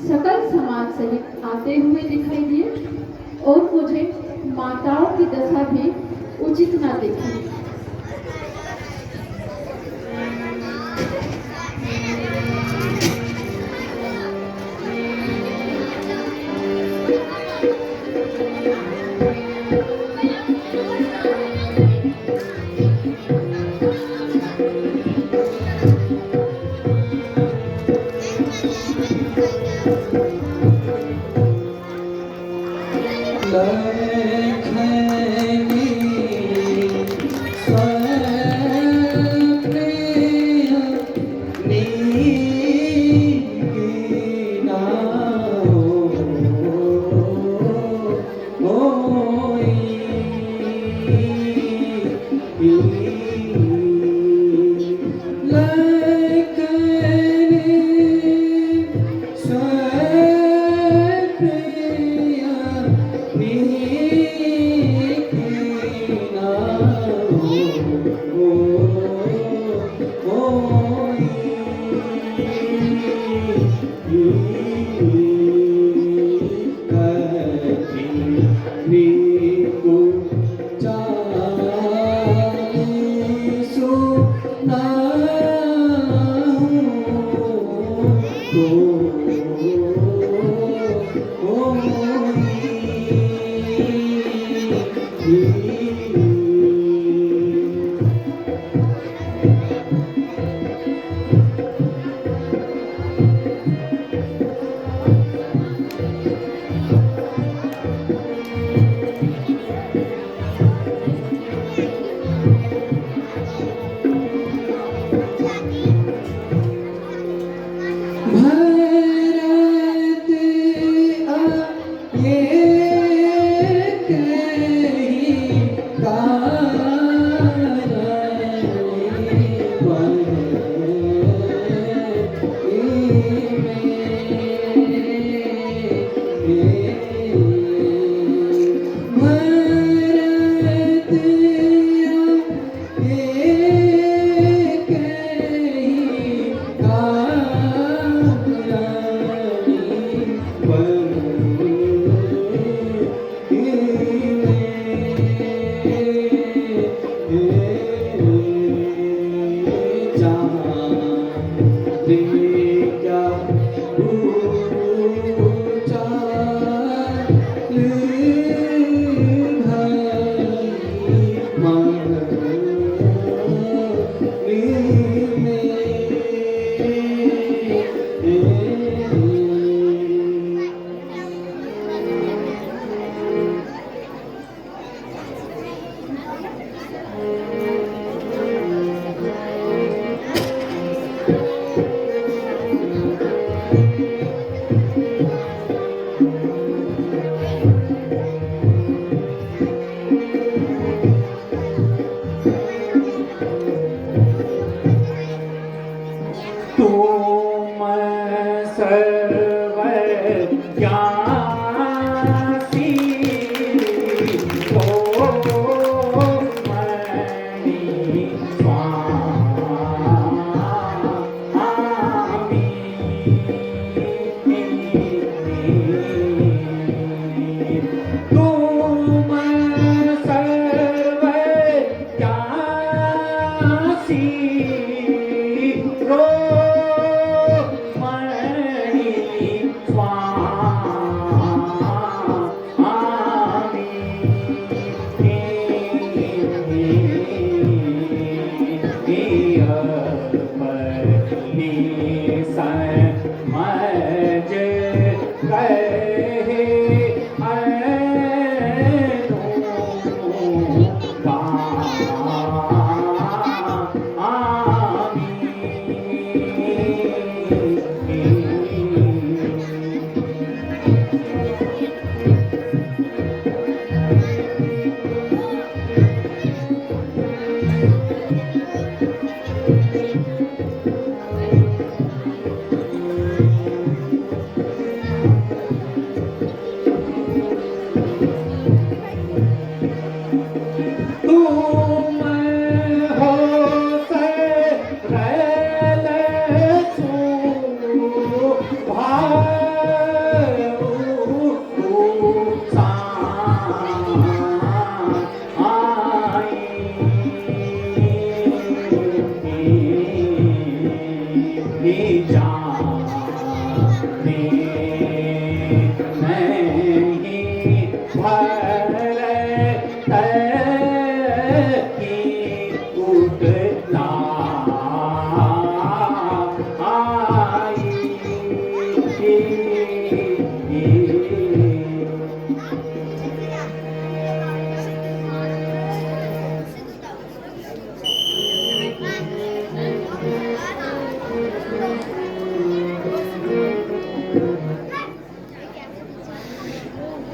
सकल समाज सहित आते हुए दिखाई दिए और मुझे माताओं की दशा भी उचित न दिखी।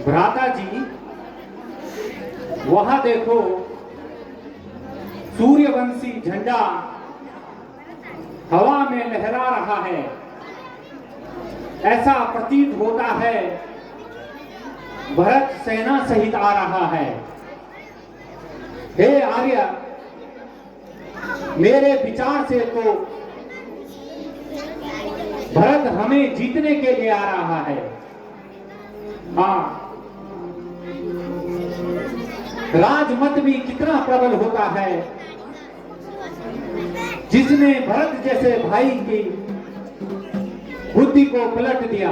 भ्राता जी, वहां देखो सूर्यवंशी झंडा हवा में लहरा रहा है। ऐसा प्रतीत होता है भरत सेना सहित आ रहा है। हे आर्य, मेरे विचार से तो भरत हमें जीतने के लिए आ रहा है। हाँ, राजमत भी कितना प्रबल होता है। जिसने भरत जैसे भाई की बुद्धि को पलट दिया।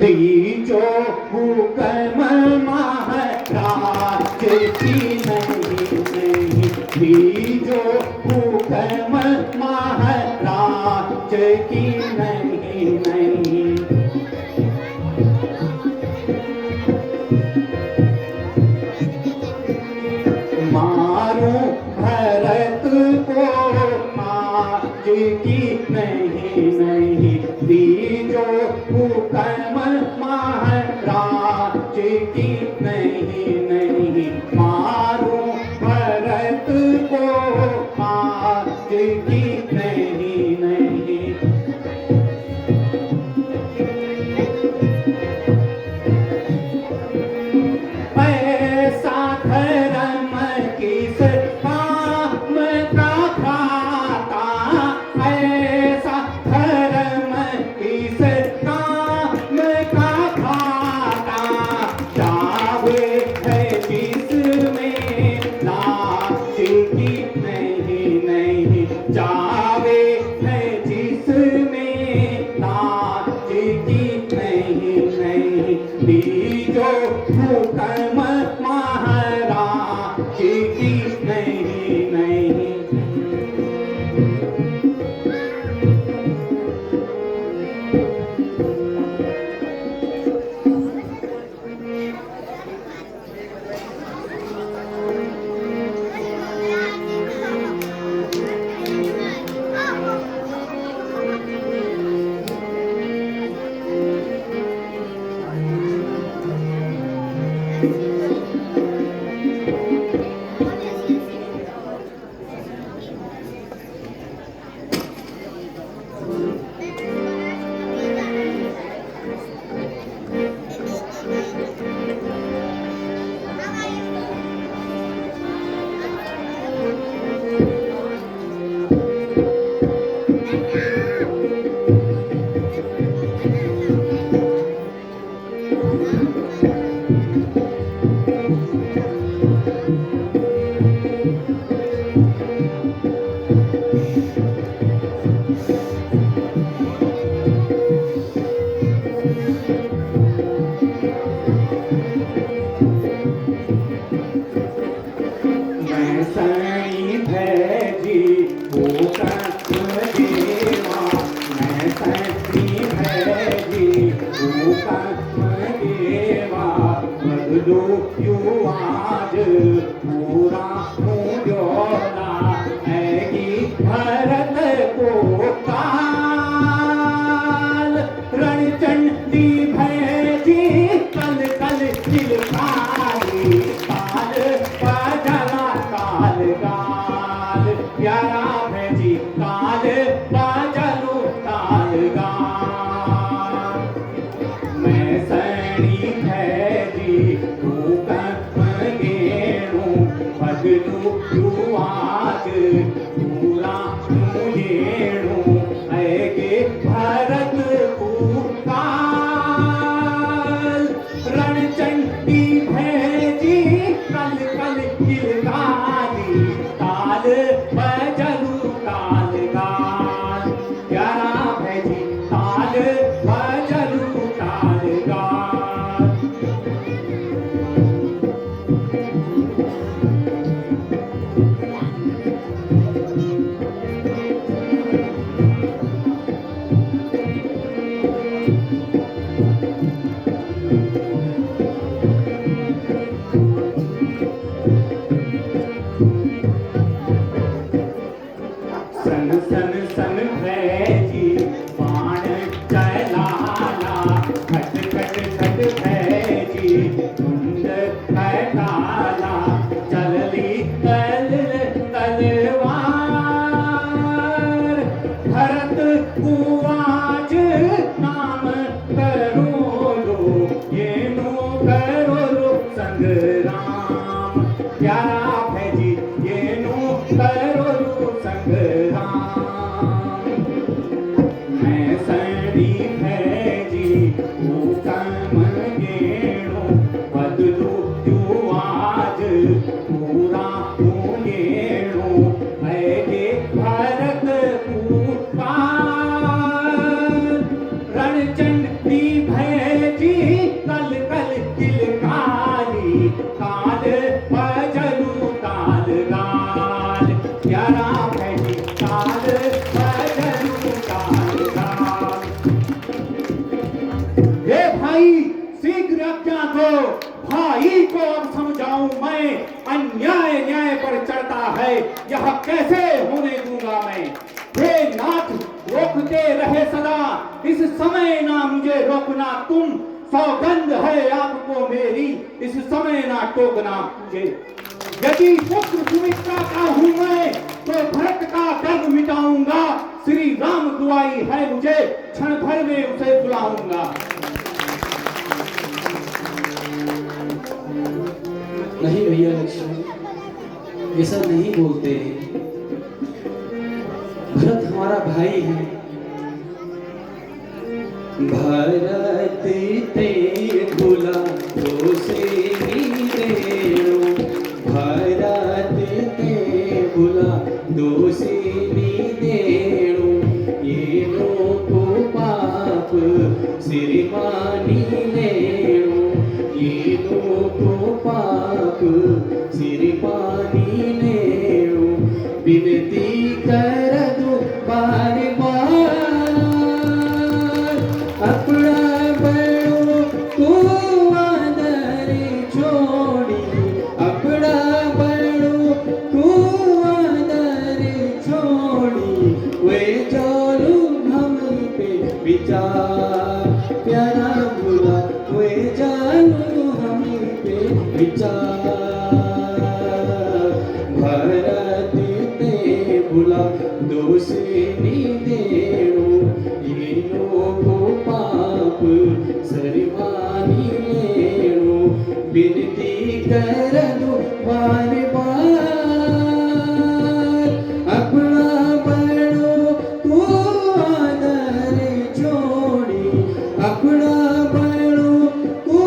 दीजो हुक्म महाराज की नहीं, दीजो हुक्म महाराज की नहीं। मारो भरत को आज की नहीं, दीजो हुक्म महाराज की नहीं। मारो भरत को आज की नहीं। ऐसा धर्म किस काम का खाता, ऐसा धर्म किस काम का खाता। जावे है जिसमें लाज की नहीं, जावे है जिसमें लाज की नहीं। दीजो हुक्म महाराज की नहीं। मैं सई भैजी हुक्म देवा, मैं सई भैजी हुक्म देवा। बदलो युवाज पूरा मुझोला ऐगी भरत को काल। रणचंडी भैजी कल कल चिलकारी, काल बजला काल गाल। प्यारा भैजी काल बजलू काल गाल। मैं सैनी भैजी हुक्म रणचंडी भैजी कल कल किलकारी ताल बजलू ताल गाल प्यारा भैजी ताल बजलू ताल गाल। हे भाई शीघ्र आज्ञा दो, भाई को अब समझाऊं मैं, अन्याय न्याय पर चढ़ता है यह कैसे होने दूंगा मैं। हे नाथ रोकते रहे सदा, इस समय ना मुझे रोकना तुम, सौगंध है आपको मेरी, इस समय ना टोकना मुझे। यदि पुत्र सुमित्रा का हूं मैं तो भरत का गर्व मिटाऊंगा, श्री राम दुआई है मुझे, क्षण भर में उसे बुलाऊंगा। नहीं भैया लक्ष्मण, ये सब नहीं बोलते हैं। भरत हमारा भाई है। भरत ते भुला तो से देणो, भरत ते भुला दो से देणो, ये नो को पाप सिर मानी लेणो, ये नो को पाप सिर मानी लेणो, विनती कर दो बार बार, अपना बड़ो को आदर छोड़ी, अपना बड़ो को आदर छोड़ी, वे जालू हम पे विचार प्यारा भुला, वे जालू हम पे विचार। भरत ते भुला दोषिनी देणो, ये नो को पाप सरमानी लेणो, विनती कर दो बार बार, अपना बड़ो को आदर छोड़ी, अपना बड़ो को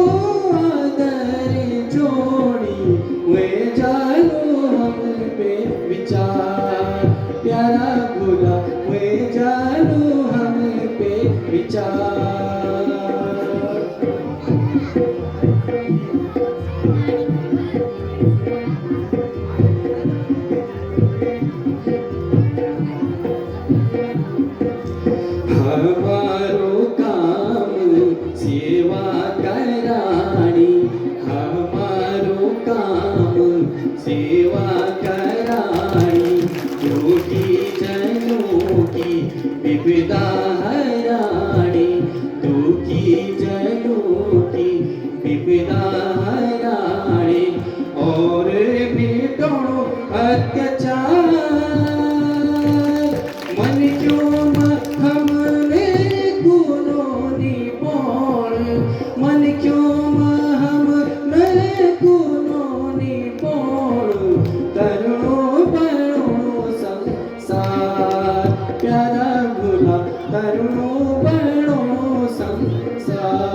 आदर छोड़ी, वे जानो हम पे विचार प्यारा भुला, वे जानो हम पे विचार। हमारो काम सेवा करानी, हमारो काम सेवा करानी, योगी जनों की विपदा हरानी, दुखी जनों की विपदा हरानी, और मिटाओ अत्याचार, मन क्यों हमने गुनों निपोण, मन क्यों हमने गुनों निपोण, तरुणों बड़ों संसार प्यारा भुला, तरुणों बड़ों संसार।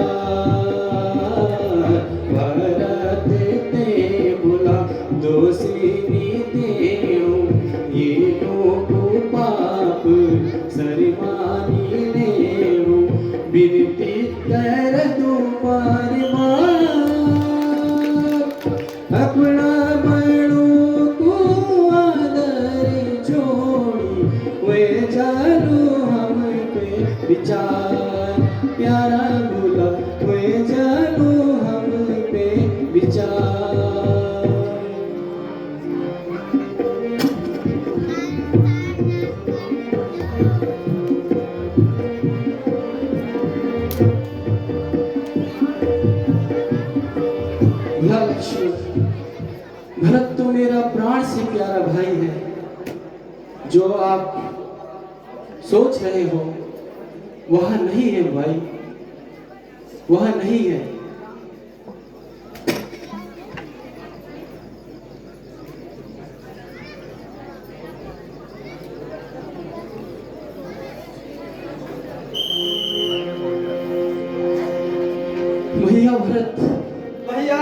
भरत ते भुला दोषिनी देणो, ये नो को पाप सरमानी लेणो, विनती कर दो बार बार, अपना बड़ों को आदर छोड़ी, वे जानो हम पे विचार प्यारा भुला, वे जानो हम पे विचार। भरत तो मेरा प्राण से प्यारा भाई है, जो आप सोच रहे हो वह नहीं है भाई, वह नहीं है। भैया भरत, भैया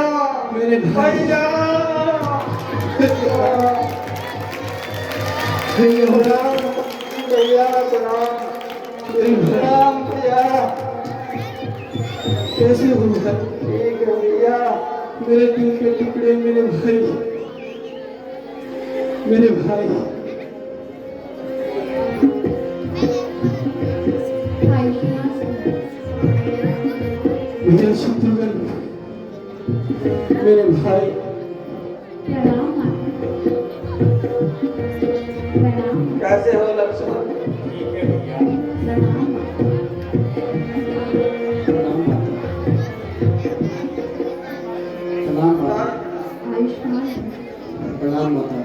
मेरे भाई, भैया भैया भैया प्रणाम मेरे भाई, प्रणाम भैया। कैसे हो भाई? ठीक है भैया। मेरे दिल के टुकड़े, मेरे भाई, मेरे भाई। आयुष्मान मेरे शत्रुघ्न, मेरे भाई। प्रणाम माँ। प्रणाम। कैसे हो लक्ष्मण? ठीक है भैया। प्रणाम माँ। प्रणाम माता। आयुष्मान प्रणाम माता।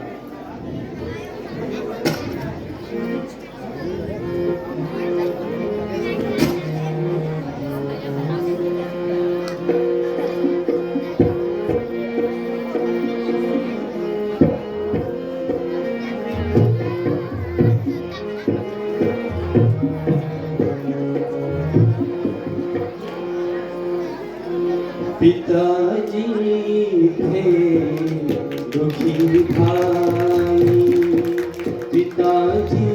पिताजी थे दुखी भाई, पिताजी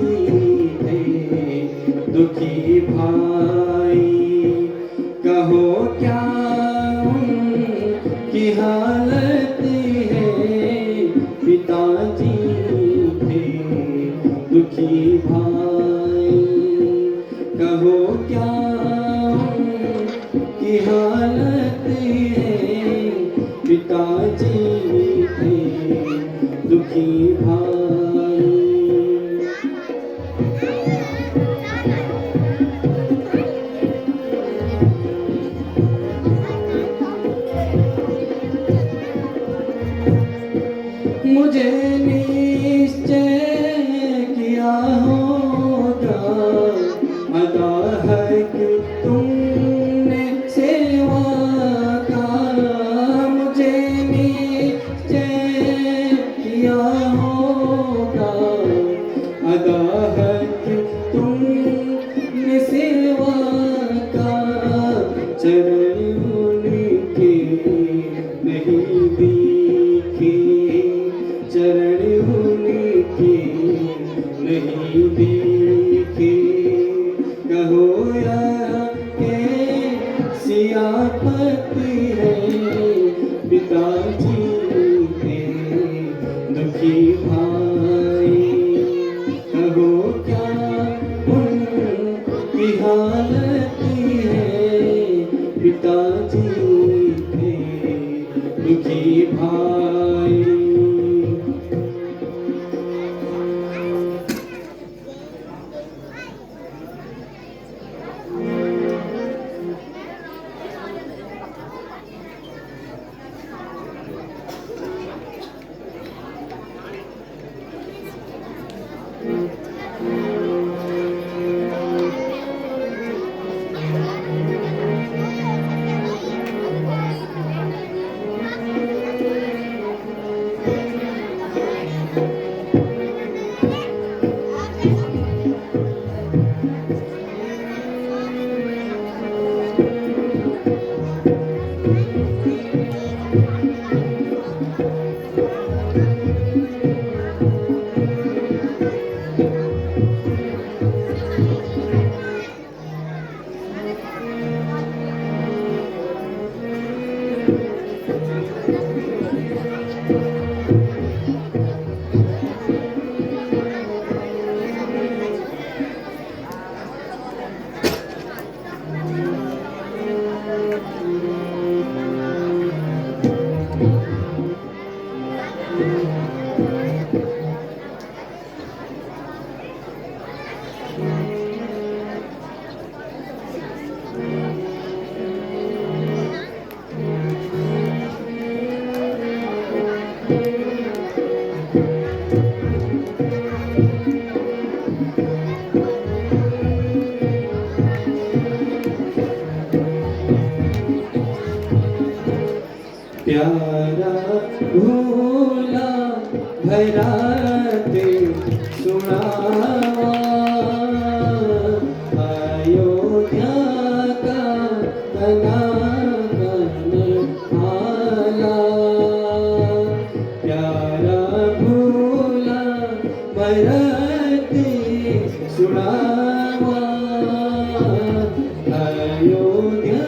थे दुखी भाई, कहो क्या उनकी हालत है। पिताजी थे दुखी भाई, कहो क्या की हालत है। पिताजी थे दुखी भाई। मुझे निश्चय किया होगा, अदा है कि तुमने सेवा का। मुझे निश्चय किया होगा, अदा है कि तुमने सेवा का। चरण उनके नहीं दिखे, चरण उनके नहीं दिखे, कहो यार के सियापति है। पिताजी थे दुखी भाई, कहो क्या उनकी हालत है। पिताजी थे दुखी भाई। प्यारा भोला भराते सुनावा, अयोध्या का तना कन आला। प्यारा भोला भराते सुनावा, अयोध्या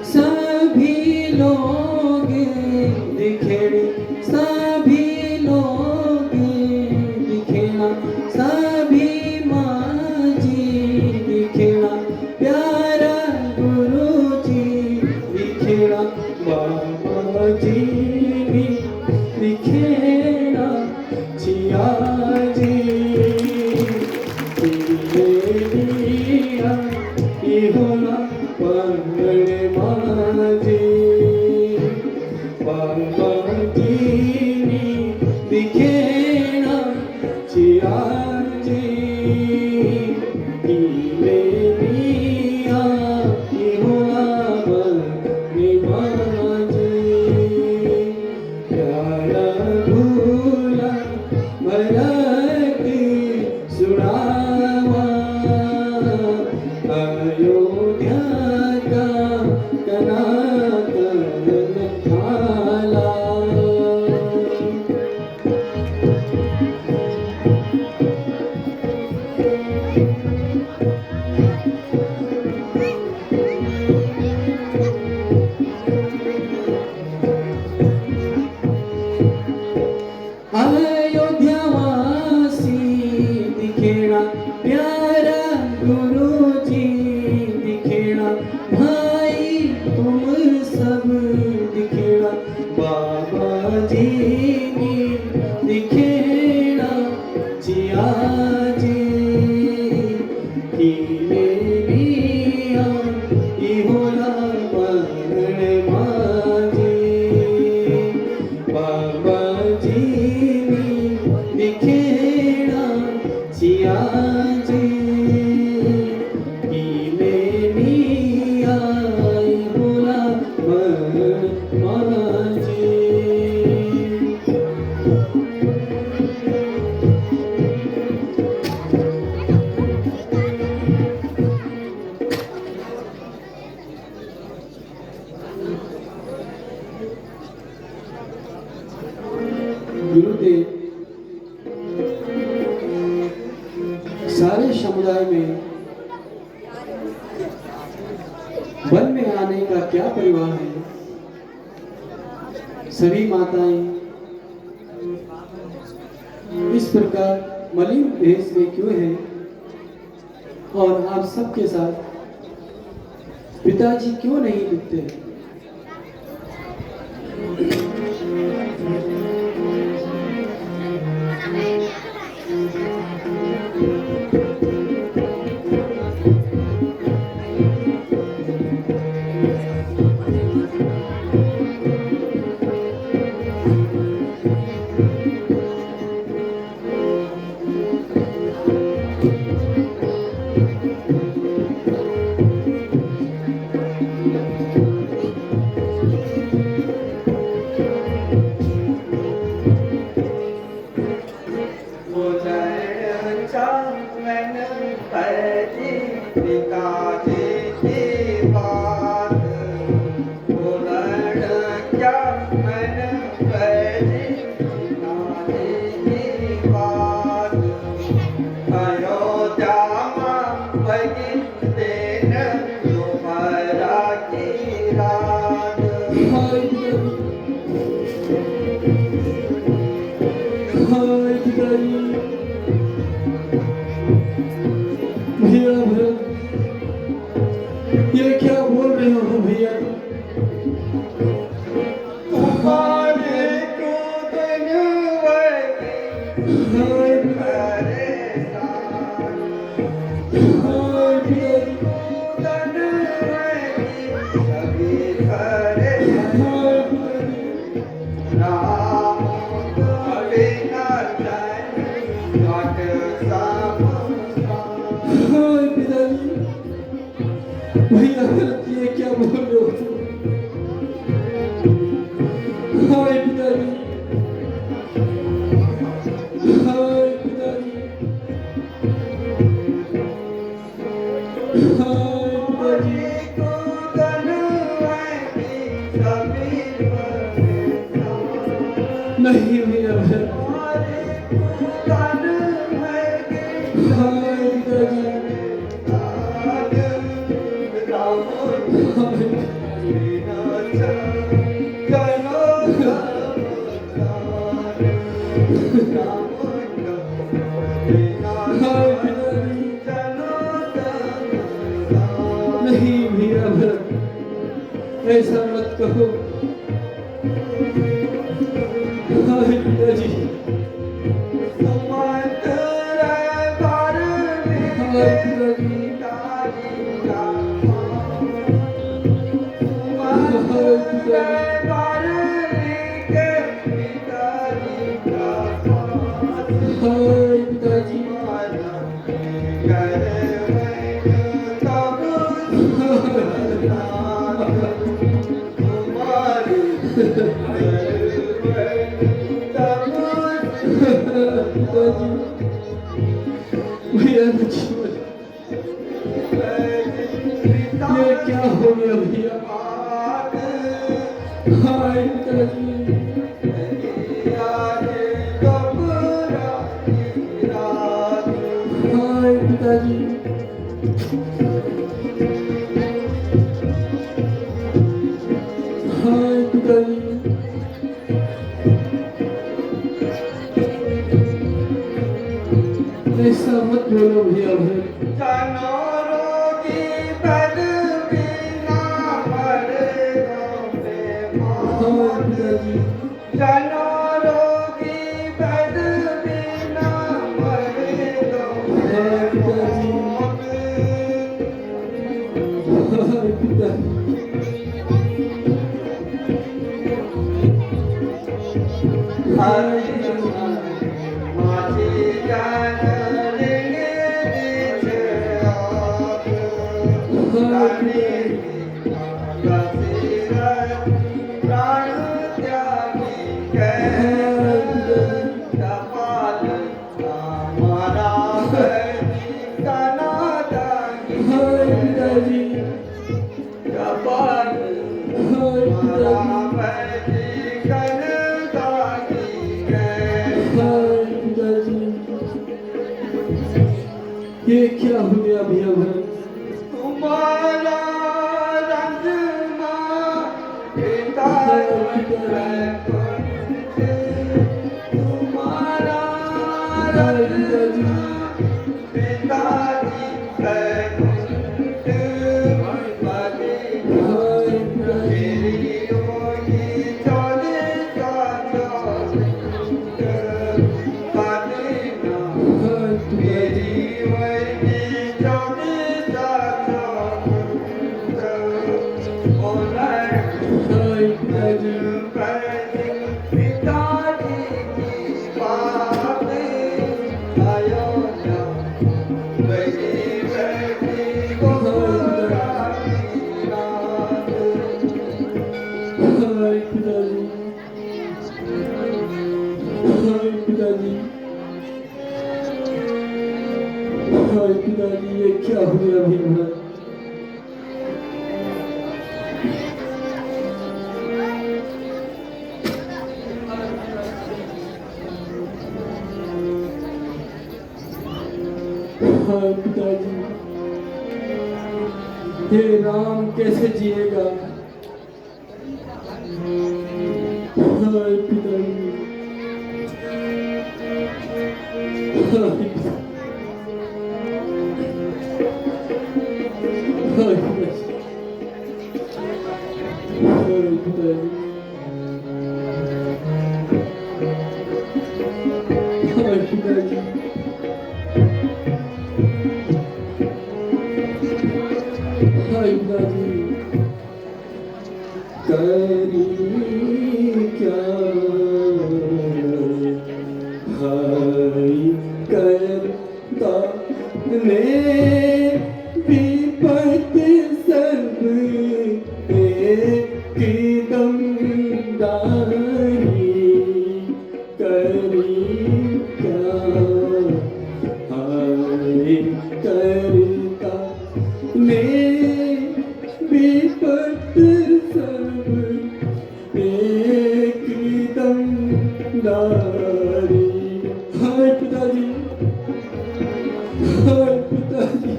सभी लोग बिखेरे, सभी लोग बिखेरा, सभी माजी बिखेरा, प्यारा गुरु जी बिखेरा, बाबा जी भी बिखेरा, छिया जी इहोला पंगड़ माजी, बाबा जी बिखेरा, छिया जी इहोला पंगड़ माजी, प्यारा भूला भरत सुनावा, अयोध्या का कनातन थाला। अयोध्यावासी दिखेड़ा, प्यारा गुरु जी दिखेड़ा, भाई तुम सब दिखेड़ा, बाबा जी दिखेड़ा, जिया जी मेरिया इहोला पंगड़ माजी, बाबा जी दिखेड़ा, जिया जी मेरिया इहोला पंगड़ माजी। गुरुदेव सारे समुदाय में वन में आने का क्या परिवार है। सभी माताएं इस प्रकार मलिन भेष में क्यों हैं और आप सबके साथ पिताजी क्यों नहीं दिखते? भैया ये क्या बोल रहे हो भैया? तुम्हारे को भैया ये क्या बोल रहे हो? हाय पिताजी, हाय पिताजी। ऐसा मत कहो। हाय पिताजी, हाय पिताजी, हाय पिताजी, भैया जीवन, ये क्या हो गया भैया? हाय पिताजी, हाय पिताजी, हाय पिताजी, ऐसा मत बोलो भैया भाई। हाय पिताजी, हाय पिताजी, हाय पिताजी, ये क्या हो गया भैया भाई? पिताजी, ये क्या हो गया भीम? हाय पिताजी, हे राम कैसे जिएगा? हाय पिताजी, हाय पिताजी, हाय पिताजी, हाय पिताजी, करी क्या हाय करता ने विपत सब एकदम दारी करी क्या हाय करता ने विपत सब एकदम दारी। हाय पिताजी, हाय पिताजी,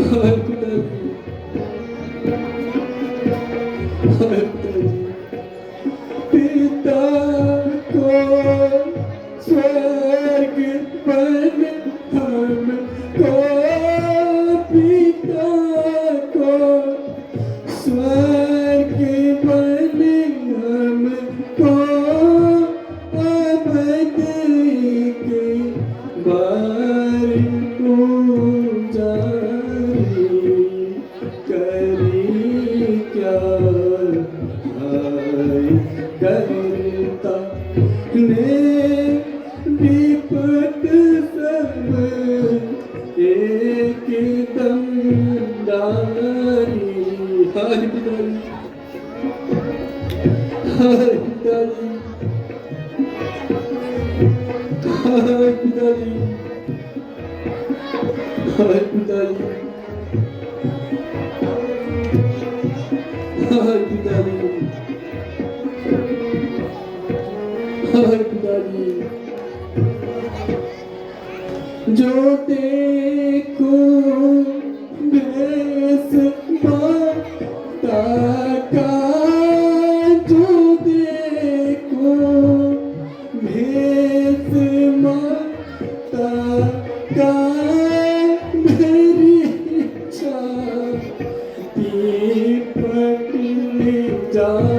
हाय पिताजी, हाय पिताजी, पिता को स्वर्ग पर हम करता ने विपत सब एक दम डाली। हाय पिताजी, हाय पिताजी, हाय पिताजी, हाय पिताजी, हाय पिताजी, हाय पिताजी। जो देखो भेष माता का, जो देखो भेष माता का, मेरी छाती फट जाए।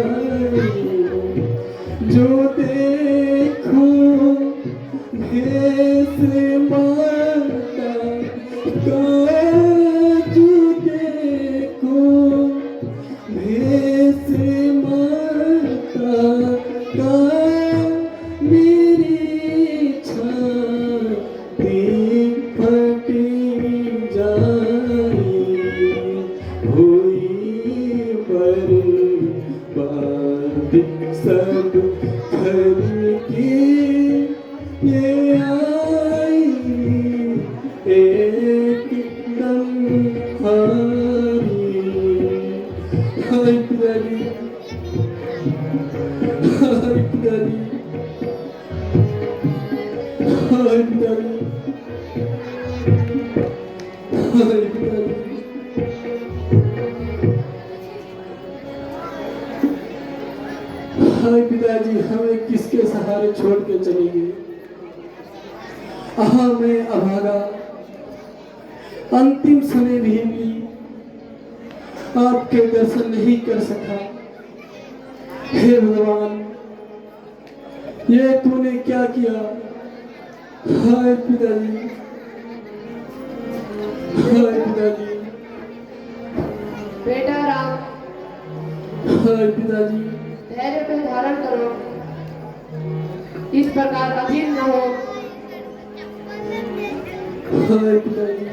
जो देखो भेष माता का, जो देखो भेष माता का, मेरी छाती फट जाए। हुई बर्बाद सब घर की, ये आई एकदम हारी। हाय पिताजी, हाय पिताजी, हाय पिताजी, हाय पिताजी। हाय पिताजी, हमें किसके सहारे छोड़ के चली गई। मैं अभागा, अंतिम समय भी आपके दर्शन नहीं कर सका। हे भगवान, ये तूने क्या किया। हाय पिताजी, हाय पिताजी, बेटा राम, हाय पिताजी, धैर्य पे धारण करो, इस प्रकार अधीर न हो। हाय पिताजी,